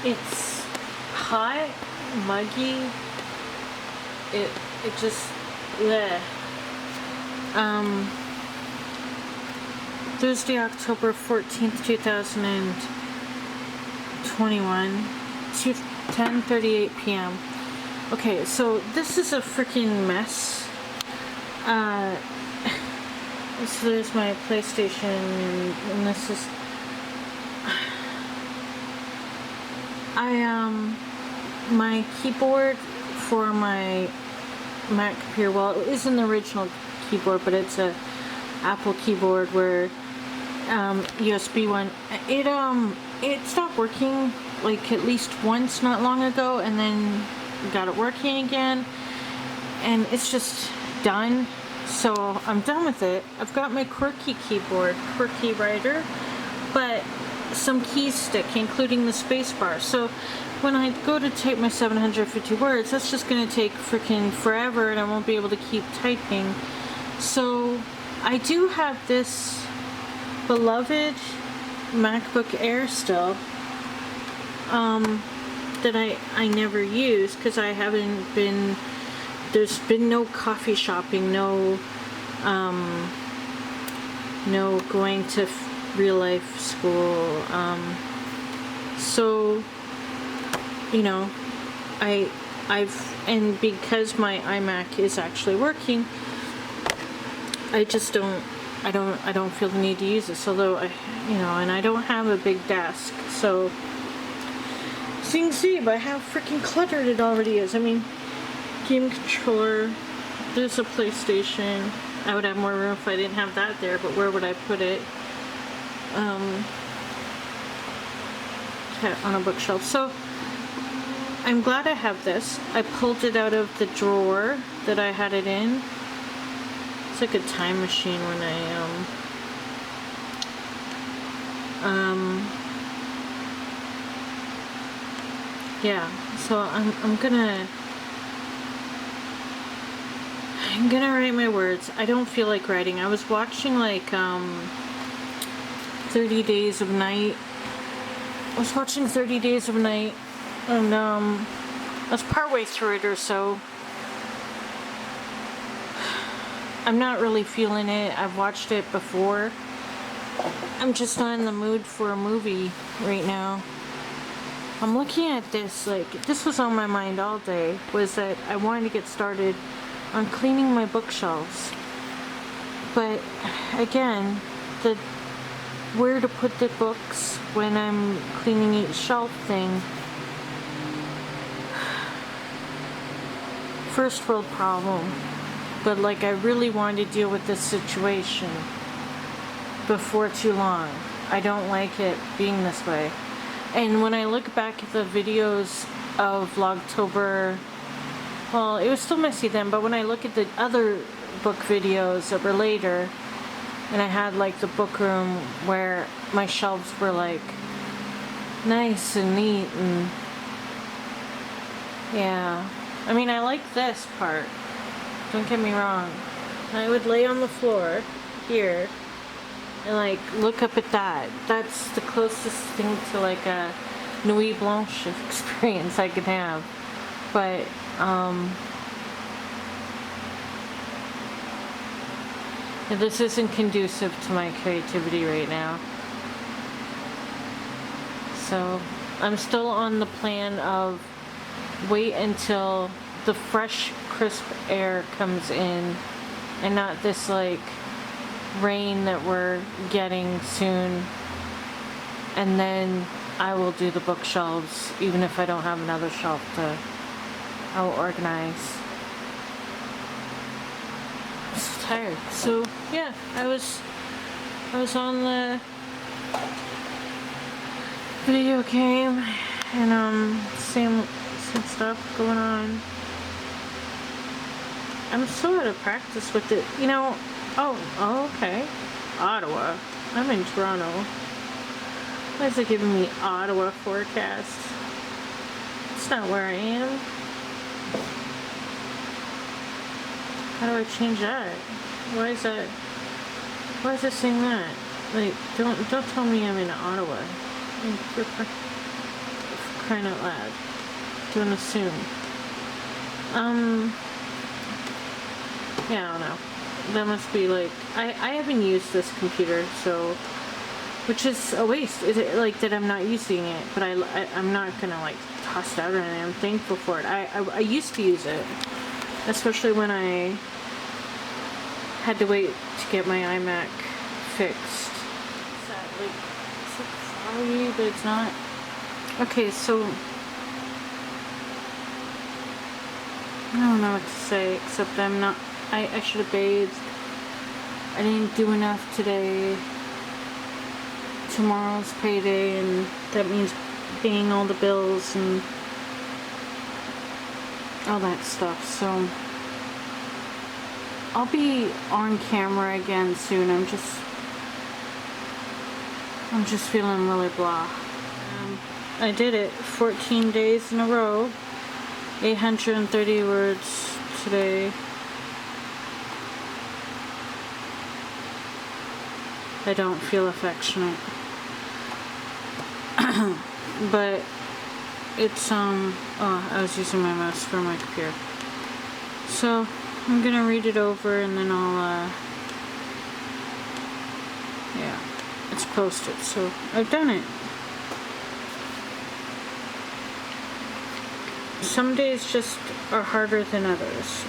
It's hot, muggy. It just bleh. Thursday, October 14th, 2021, 10:38 p.m. Okay, so this is a freaking mess. So there's my PlayStation, and this is my keyboard for my Mac computer. Well, it isn't the original keyboard, but it's a Apple keyboard where USB one. It stopped working like at least once not long ago, and then got it working again, and it's just done. So I'm done with it. I've got my quirky keyboard, quirky writer, but some keys stick, including the space bar. So when I go to type my 750 words, that's just gonna take freaking forever, and I won't be able to keep typing. So I do have this beloved MacBook Air still, that I never use because I haven't been, there's been no coffee shopping, no going to real life school, so you know, and because my iMac is actually working, I just don't feel the need to use this, although and I don't have a big desk, so you can see by how freaking cluttered it already is. I mean, game controller, there's a PlayStation. I would have more room if I didn't have that there, but where would I put it? On a bookshelf. So I'm glad I have this. I pulled it out of the drawer that I had it in. It's like a time machine when yeah, so I'm gonna write my words. I don't feel like writing. I was watching like 30 Days of Night. I was watching 30 Days of Night, and I was partway through it or so. I'm not really feeling it. I've watched it before. I'm just not in the mood for a movie right now. I'm looking at this, like, this was on my mind all day, was that I wanted to get started on cleaning my bookshelves. But again, where to put the books when I'm cleaning each shelf thing. First world problem. But like, I really wanted to deal with this situation before too long. I don't like it being this way. And when I look back at the videos of Vlogtober, well, it was still messy then, but when I look at the other book videos that were later, and I had like the book room where my shelves were like nice and neat, and yeah, I mean, I like this part, don't get me wrong. I would lay on the floor here and like look up at that. That's the closest thing to like a Nuit Blanche experience I could have. But this isn't conducive to my creativity right now. So I'm still on the plan of wait until the fresh, crisp air comes in, and not this like rain that we're getting soon, and then I will do the bookshelves, even if I don't have another shelf to organize. I'm so tired. So yeah, I was on the video game, and same stuff going on. I'm so out of practice with it, you know. Oh, okay. Ottawa. I'm in Toronto. Why is it giving me Ottawa forecast? It's not where I am. How do I change that? Why is that? Why is it saying that? Like, don't tell me I'm in Ottawa. For crying out loud. Don't assume. Yeah, I don't know. That must be like, I haven't used this computer, so, which is a waste. Is it like that I'm not using it, but I'm not gonna like toss it out or anything. I'm thankful for it. I used to use it, especially when I had to wait to get my iMac fixed. Is that like, it's like foggy, but it's not. Okay, so I don't know what to say, except I'm not, I should have bathed. I didn't do enough today. Tomorrow's payday, and that means paying all the bills and all that stuff, so I'll be on camera again soon. I'm just feeling really blah. I did it 14 days in a row. 830 words today. I don't feel affectionate. But it's, oh, I was using my mouse for my computer. So, I'm gonna read it over and then I'll, yeah, it's posted. So, I've done it. Some days just are harder than others.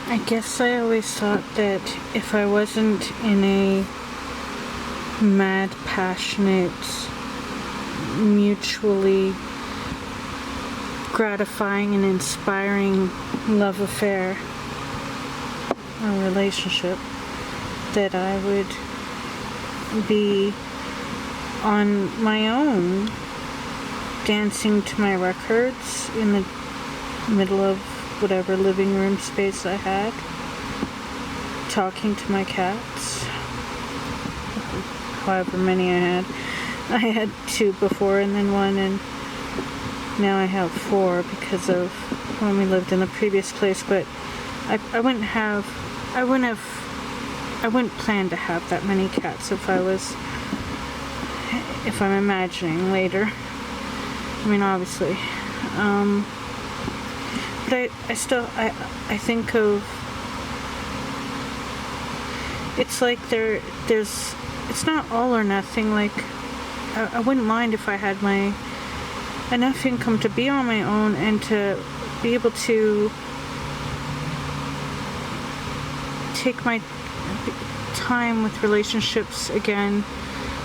I guess I always thought that if I wasn't in a mad, passionate, mutually gratifying and inspiring love affair or relationship, that I would be on my own, dancing to my records in the middle of whatever living room space I had, talking to my cats, however many I had. I had 2 before and then 1, and now I have 4 because of when we lived in the previous place, but I wouldn't plan to have that many cats if I'm imagining later. I mean, obviously. But I think of, it's like it's not all or nothing. Like, I wouldn't mind if I had enough income to be on my own and to be able to take my time with relationships again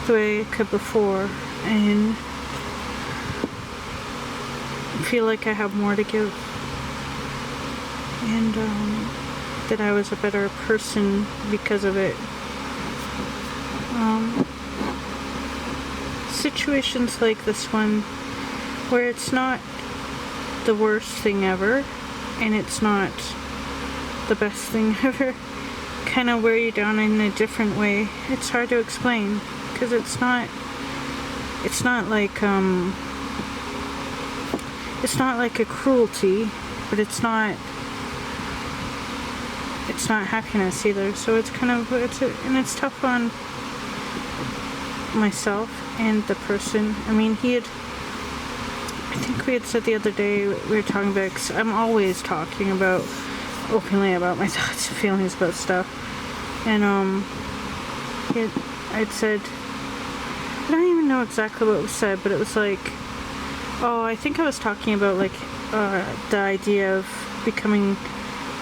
the way I could before, and feel like I have more to give, and that I was a better person because of it. Situations like this one, where it's not the worst thing ever and it's not the best thing ever, kind of wear you down in a different way. It's hard to explain because it's not like a cruelty, but it's not happiness either. So it's kind of, it's tough on myself and the person. I mean, I think we had said the other day, we were talking about, 'cause I'm always talking openly about my thoughts and feelings about stuff, and I'd said, I don't even know exactly what was said, but it was like, oh, I think I was talking about like the idea of becoming,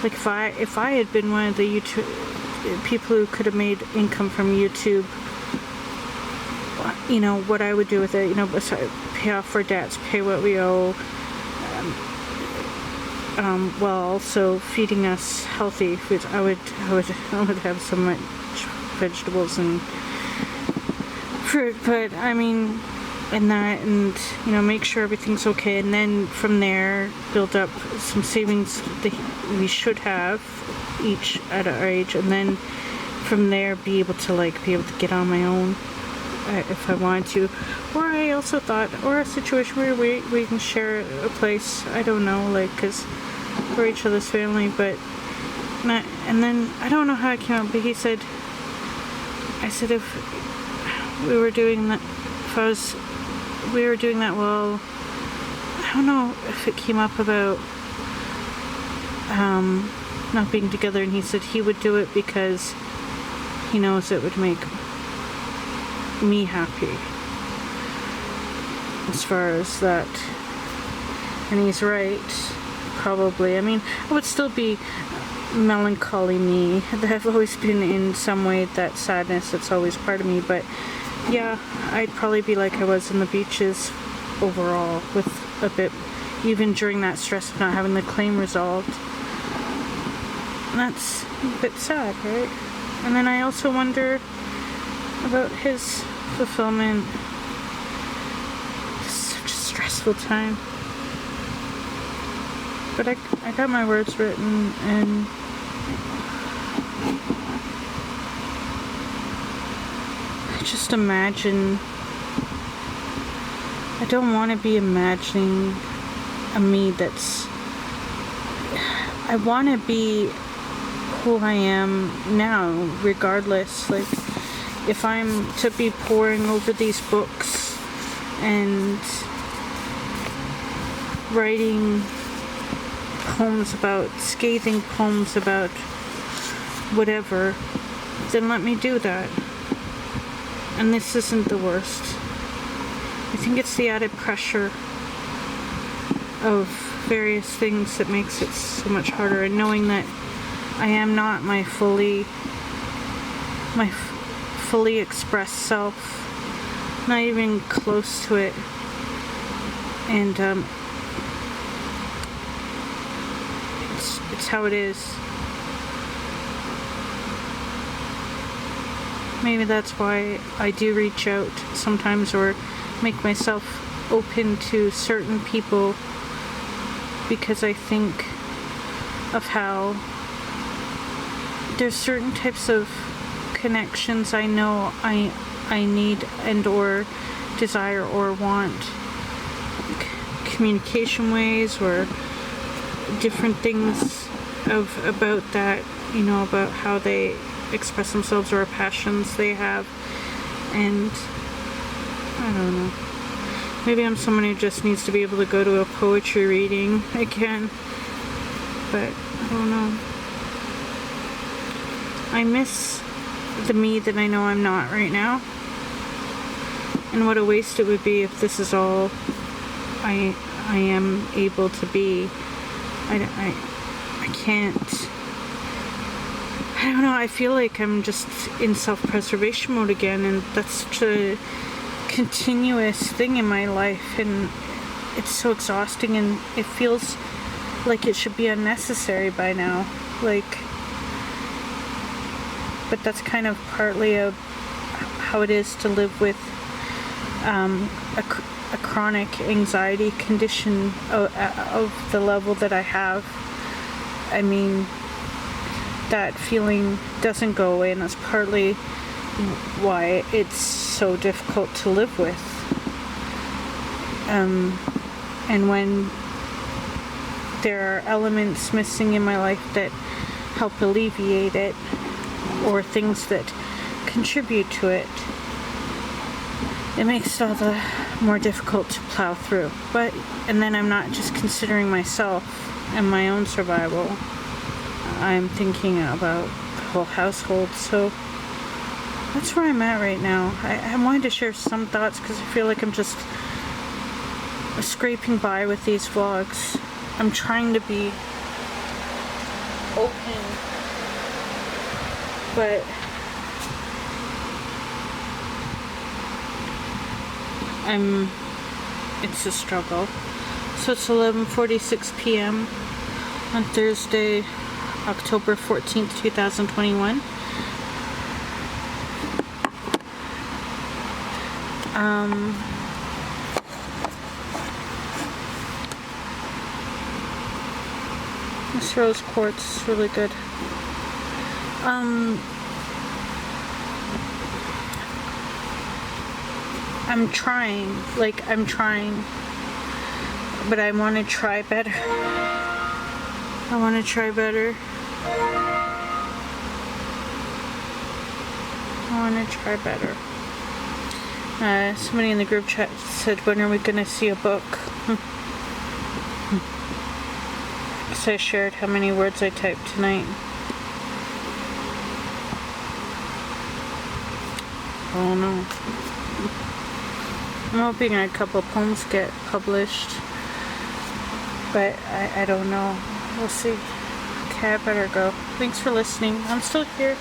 like, if I had been one of the YouTube people who could have made income from YouTube, you know, what I would do with it, you know, pay off our debts, pay what we owe, while also feeding us healthy foods. I would have so much vegetables and fruit, but I mean, and you know, make sure everything's okay, and then from there build up some savings that we should have each at our age, and then from there be able to get on my own if I wanted to. Or I also thought, or a situation where we can share a place, I don't know, like, because we're each other's family, but and then I don't know how it came out, but I said if we were doing that, if I was we were doing that while, I don't know if it came up about not being together, and he said he would do it because he knows it would make me happy as far as that. And he's right, probably. I mean, I would still be melancholy me. I've always been in some way that sadness that's always part of me, but yeah, I'd probably be like I was in the beaches overall, with a bit, even during that stress of not having the claim resolved. And that's a bit sad, right? And then I also wonder about his fulfillment. It's such a stressful time. But I got my words written, and I just imagine, I don't want to be imagining a me that's, I want to be who I am now, regardless. Like, if I'm to be poring over these books and writing poems about, scathing poems about whatever, then let me do that. And this isn't the worst. I think it's the added pressure of various things that makes it so much harder, and knowing that I am not my fully expressed self, not even close to it. And it's how it is. Maybe that's why I do reach out sometimes, or make myself open to certain people, because I think of how there's certain types of connections I know I need and or desire or want, communication ways or different things about that, you know, about how they express themselves or passions they have. And I don't know, maybe I'm someone who just needs to be able to go to a poetry reading again, but I don't know. I miss the me that I know I'm not right now, and what a waste it would be if this is all I am able to be. I can't, I don't know, I feel like I'm just in self-preservation mode again, and that's such a continuous thing in my life, and it's so exhausting, and it feels like it should be unnecessary by now. Like, but that's kind of partly of how it is to live with a chronic anxiety condition of the level that I have. I mean, that feeling doesn't go away, and that's partly why it's so difficult to live with. And when there are elements missing in my life that help alleviate it, or things that contribute to it, it makes it all the more difficult to plow through. And then I'm not just considering myself and my own survival, I'm thinking about the whole household. So that's where I'm at right now. I wanted to share some thoughts because I feel like I'm just scraping by with these vlogs. I'm trying to be open, but it's a struggle. So it's 11:46 p.m. on Thursday, October 14th, 2021. This rose quartz is really good. I'm trying, but I want to try better. I want to try better. Somebody in the group chat said, when are we going to see a book? So I shared how many words I typed tonight. Oh no. I'm hoping a couple poems get published, but I don't know. We'll see. Okay, I better go. Thanks for listening. I'm still here.